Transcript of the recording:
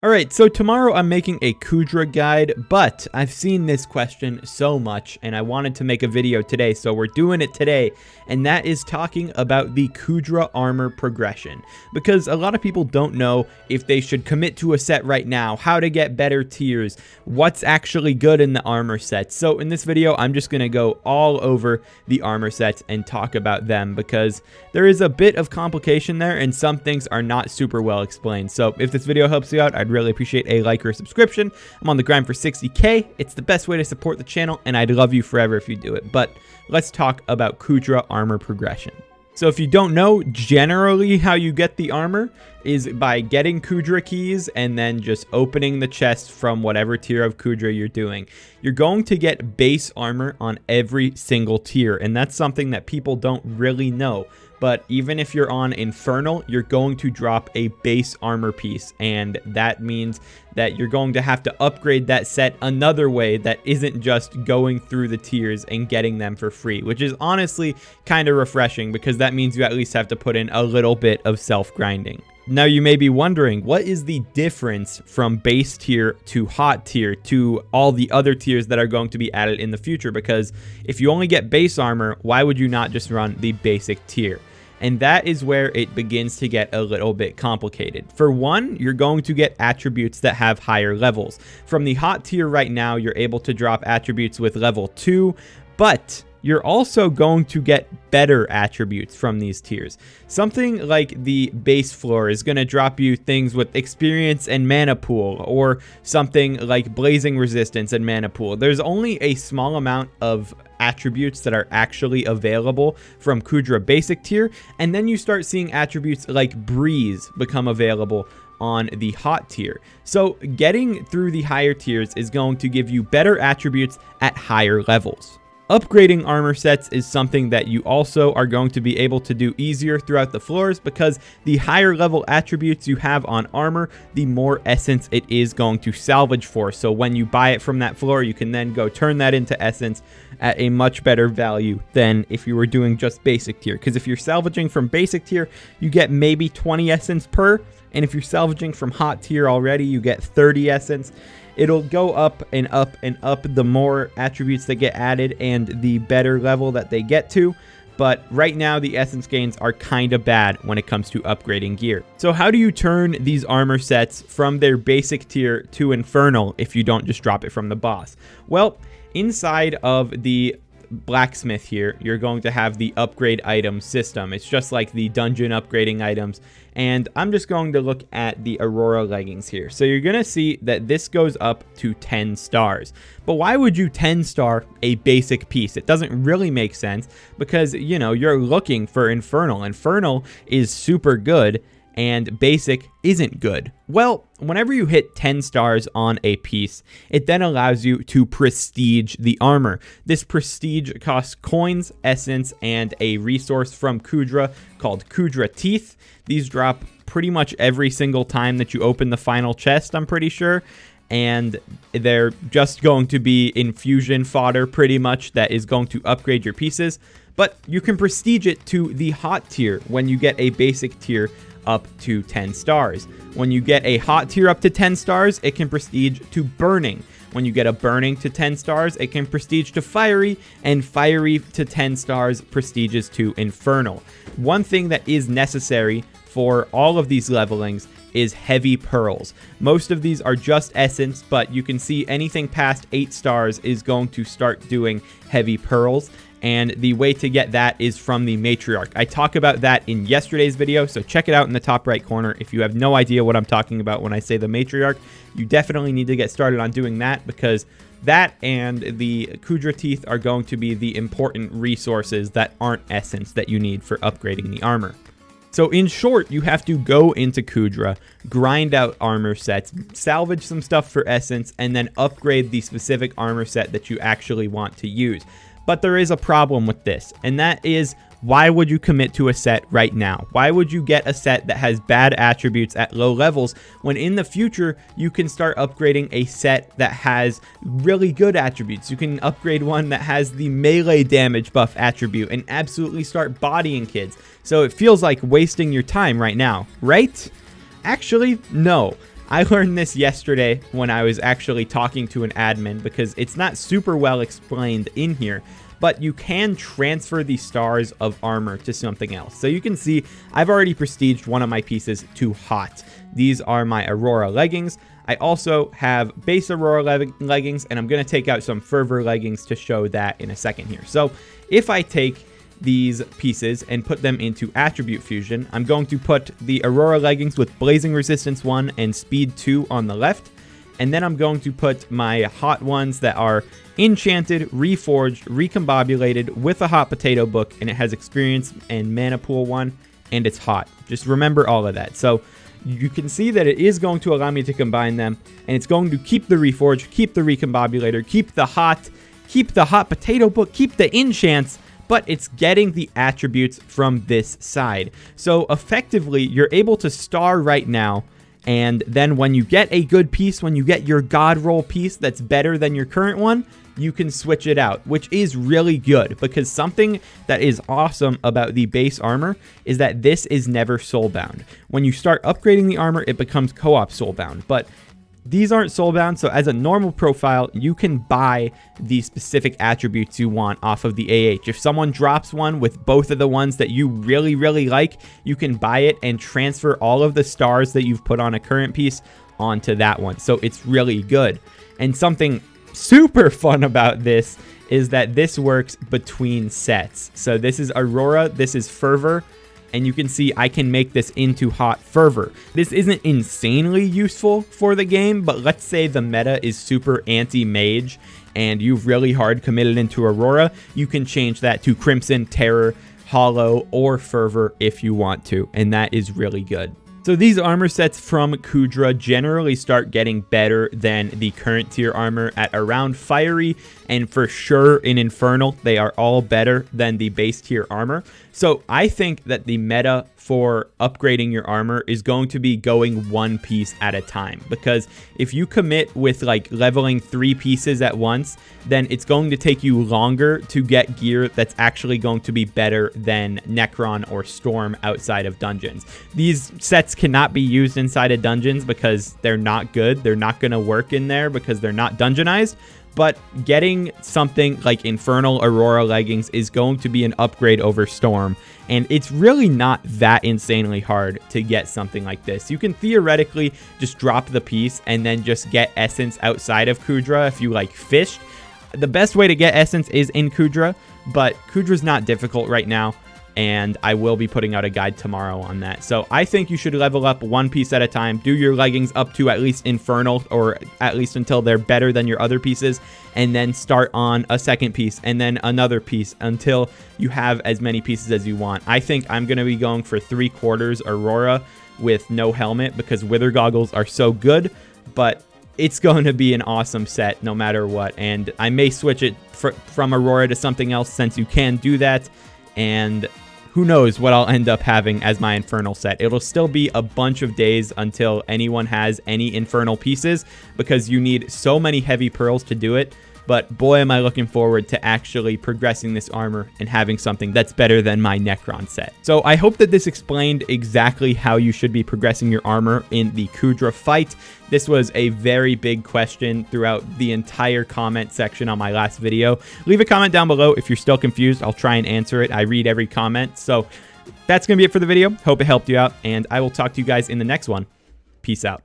Alright, so tomorrow I'm making a Koodra guide, but I've seen this question so much and I wanted to make a video today, so we're doing it today, and that is talking about the Kuudra Armor progression. Because a lot of people don't know if they should commit to a set right now, how to get better tiers, what's actually good in the armor sets. So in this video, I'm just going to go all over the armor sets and talk about them because there is a bit of complication there and some things are not super well explained. So if this video helps you out, I'd really appreciate a like or a subscription. I'm on the grind for 60k. It's the best way to support the channel and I'd love you forever if you do it. But let's talk about Kuudra Armor progression. So if you don't know, generally how you get the armor is by getting Koodra keys and then just opening the chest from whatever tier of Koodra you're doing. You're going to get base armor on every single tier, and that's something that people don't really know. But even if you're on Infernal, you're going to drop a base armor piece, and that means that you're going to have to upgrade that set another way that isn't just going through the tiers and getting them for free, which is honestly kind of refreshing because that means you at least have to put in a little bit of self-grinding. Now you may be wondering, what is the difference from base tier to hot tier to all the other tiers that are going to be added in the future? Because if you only get base armor, why would you not just run the basic tier? And that is where it begins to get a little bit complicated. For one, you're going to get attributes that have higher levels. From the hot tier right now, you're able to drop attributes with level 2, but you're also going to get better attributes from these tiers. Something like the base floor is going to drop you things with experience and mana pool, or something like blazing resistance and mana pool. There's only a small amount of attributes that are actually available from Koodra basic tier, and then you start seeing attributes like breeze become available on the hot tier. So getting through the higher tiers is going to give you better attributes at higher levels. Upgrading armor sets is something that you also are going to be able to do easier throughout the floors because the higher level attributes you have on armor, the more essence it is going to salvage for. So when you buy it from that floor, you can then go turn that into essence at a much better value than if you were doing just basic tier. Because if you're salvaging from basic tier, you get maybe 20 essence per. And if you're salvaging from hot tier already, you get 30 essence. It'll go up and up and up the more attributes that get added and the better level that they get to. But right now, the essence gains are kind of bad when it comes to upgrading gear. So how do you turn these armor sets from their basic tier to Infernal if you don't just drop it from the boss? Well, inside of the blacksmith here, you're going to have the upgrade item system. It's just like the dungeon upgrading items, and I'm just going to look at the Aurora Leggings here. So you're gonna see that this goes up to 10 stars. But why would you 10 star a basic piece? It doesn't really make sense because, you know, you're looking for Infernal. Infernal is super good and basic isn't good. Well, whenever you hit 10 stars on a piece, it then allows you to prestige the armor. This prestige costs coins, essence, and a resource from Koodra called Koodra Teeth. These drop pretty much every single time that you open the final chest, I'm pretty sure. And they're just going to be infusion fodder pretty much that is going to upgrade your pieces. But you can prestige it to the hot tier when you get a basic tier up to 10 stars. When you get a hot tier up to 10 stars, it can prestige to burning. When you get a burning to 10 stars, it can prestige to fiery, and fiery to 10 stars prestiges to infernal. One thing that is necessary for all of these levelings is heavy pearls. Most of these are just essence, but you can see anything past 8 stars is going to start doing heavy pearls. And the way to get that is from the matriarch. I talk about that in yesterday's video, so check it out in the top right corner. If you have no idea what I'm talking about when I say the matriarch, you definitely need to get started on doing that because that and the Koodra Teeth are going to be the important resources that aren't essence that you need for upgrading the armor. So in short, you have to go into Koodra, grind out armor sets, salvage some stuff for essence, and then upgrade the specific armor set that you actually want to use. But there is a problem with this, and that is, why would you commit to a set right now? Why would you get a set that has bad attributes at low levels when in the future you can start upgrading a set that has really good attributes? You can upgrade one that has the melee damage buff attribute and absolutely start bodying kids. So it feels like wasting your time right now, right? Actually, no. I learned this yesterday when I was actually talking to an admin, because it's not super well explained in here, but you can transfer the stars of armor to something else. So you can see I've already prestiged one of my pieces to hot. These are my Aurora Leggings. I also have base Aurora Leggings, and I'm going to take out some Fervor Leggings to show that in a second here. So if I take these pieces and put them into attribute fusion, I'm going to put the Aurora Leggings with blazing resistance 1 and speed 2 on the left, and then I'm going to put my hot ones that are enchanted, reforged, recombobulated with a hot potato book, and it has experience and mana pool 1, and it's hot. Just remember all of that. So you can see that it is going to allow me to combine them, and it's going to keep the reforge, keep the recombobulator, keep the hot potato book, keep the enchants, but it's getting the attributes from this side. So effectively, you're able to star right now, and then when you get a good piece, when you get your god roll piece that's better than your current one, you can switch it out, which is really good, because something that is awesome about the base armor is that this is never soulbound. When you start upgrading the armor, it becomes co-op soulbound, but these aren't soulbound, so as a normal profile, you can buy the specific attributes you want off of the AH. If someone drops one with both of the ones that you really, really like, you can buy it and transfer all of the stars that you've put on a current piece onto that one. So it's really good. And something super fun about this is that this works between sets. So this is Aurora, this is Fervor, and you can see I can make this into hot Fervor. This isn't insanely useful for the game, but let's say the meta is super anti-mage and you've really hard committed into Aurora, you can change that to Crimson, Terror, Hollow, or Fervor if you want to, and that is really good. So these armor sets from Koodra generally start getting better than the current tier armor at around Fiery, and for sure in Infernal, they are all better than the base tier armor. So I think that the meta for upgrading your armor is going to be going one piece at a time, because if you commit with like leveling 3 pieces at once, then it's going to take you longer to get gear that's actually going to be better than Necron or Storm outside of dungeons. These sets cannot be used inside of dungeons because they're not good. They're not going to work in there because they're not dungeonized. But getting something like Infernal Aurora Leggings is going to be an upgrade over Storm. And it's really not that insanely hard to get something like this. You can theoretically just drop the piece and then just get Essence outside of Koodra if you like fished. The best way to get Essence is in Koodra, but Koodra's not difficult right now, and I will be putting out a guide tomorrow on that. So I think you should level up one piece at a time, do your leggings up to at least Infernal, or at least until they're better than your other pieces, and then start on a second piece, and then another piece until you have as many pieces as you want. I think I'm going to be going for 3/4 Aurora with no helmet because Wither Goggles are so good, but it's going to be an awesome set no matter what, and I may switch it from Aurora to something else since you can do that, and who knows what I'll end up having as my Infernal set. It'll still be a bunch of days until anyone has any Infernal pieces because you need so many heavy pearls to do it. But boy, am I looking forward to actually progressing this armor and having something that's better than my Necron set. So I hope that this explained exactly how you should be progressing your armor in the Koodra fight. This was a very big question throughout the entire comment section on my last video. Leave a comment down below if you're still confused. I'll try and answer it. I read every comment. So that's going to be it for the video. Hope it helped you out, and I will talk to you guys in the next one. Peace out.